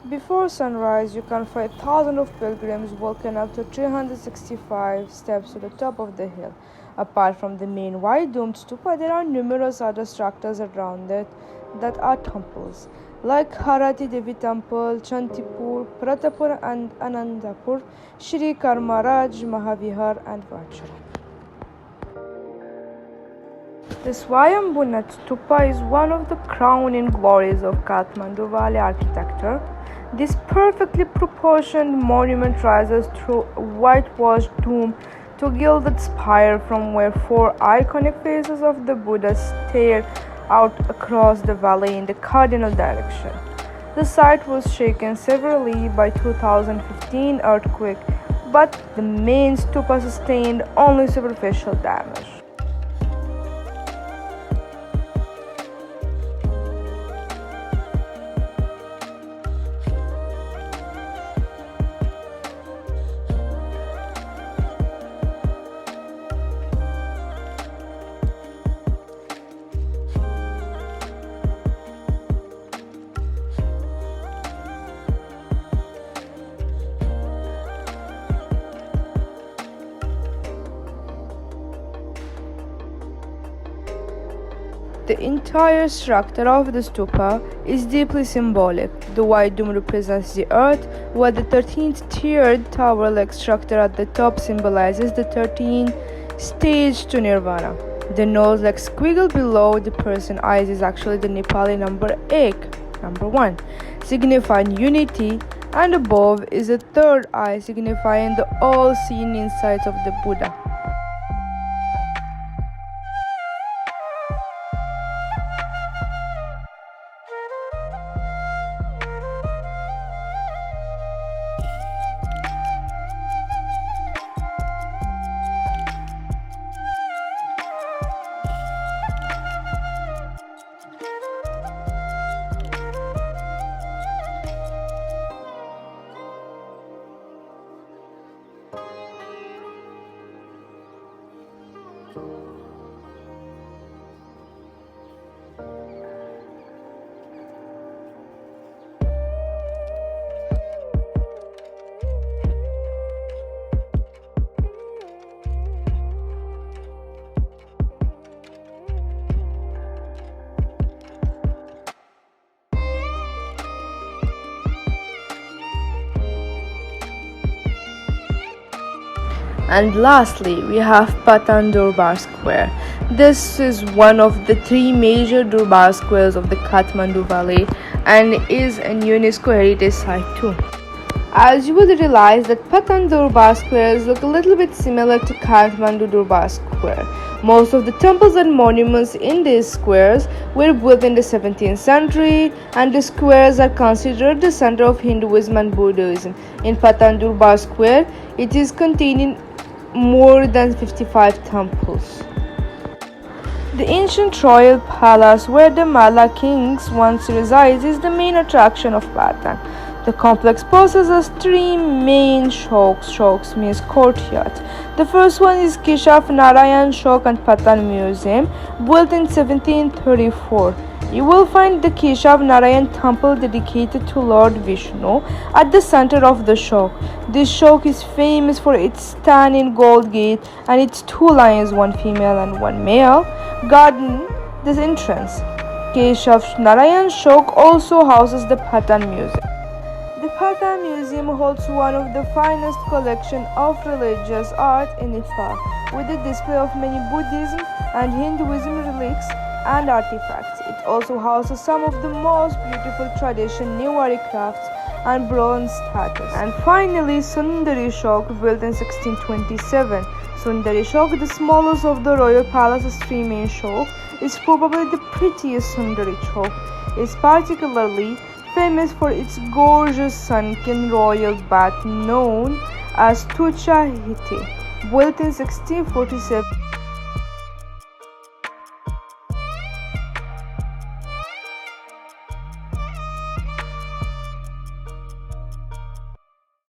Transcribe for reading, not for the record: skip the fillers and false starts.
Before sunrise, you can find thousands of pilgrims walking up to 365 steps to the top of the hill. Apart from the main white domed stupa, there are numerous other structures around it that are temples, like Harati Devi Temple, Chantipur, Pratapur and Anandapur, Shri Karmaraj, Mahavihar and Vajra. The Swayambhunath Stupa is one of the crowning glories of Kathmandu Valley architecture. This perfectly proportioned monument rises through a whitewashed dome to gilded spire from where four iconic faces of the Buddha stare out across the valley in the cardinal direction. The site was shaken severely by 2015 earthquake, but the main stupa sustained only superficial damage. The entire structure of the stupa is deeply symbolic. The white dome represents the earth, while the 13th tiered tower-like structure at the top symbolizes the 13th stage to nirvana. The nose-like squiggle below the person's eyes is actually the Nepali number ek, number 1, signifying unity, and above is a third eye signifying the all-seeing insights of the Buddha. And lastly, we have Patan Durbar Square. This is one of the three major Durbar squares of the Kathmandu Valley and is a UNESCO heritage site too. As you will realize that Patan Durbar squares look a little bit similar to Kathmandu Durbar Square. Most of the temples and monuments in these squares were built in the 17th century, and the squares are considered the center of Hinduism and Buddhism. In Patan Durbar Square, it is containing more than 55 temples. The ancient royal palace where the Mala kings once resided is the main attraction of Patan. The complex possesses three main shoks. Shoks means courtyard. The first one is Keshav Narayan Shok and Patan Museum, built in 1734. You will find the Keshav Narayan temple dedicated to Lord Vishnu at the center of the shok. This shok is famous for its stunning gold gate and its two lions, one female and one male, guarding this entrance. Keshav Narayan Shok also houses the Patan Museum. The Patan Museum holds one of the finest collections of religious art in Nepal, with a display of many Buddhism and Hinduism relics and artifacts. It also houses some of the most beautiful traditional Newari crafts and bronze statues. And finally, Sundari Shok, built in 1627. Sundari Shok, the smallest of the royal palace's three main shok, is probably the prettiest Sundari Shok. It's particularly famous for its gorgeous sunken royal bath known as Tucha Hite, built in 1647.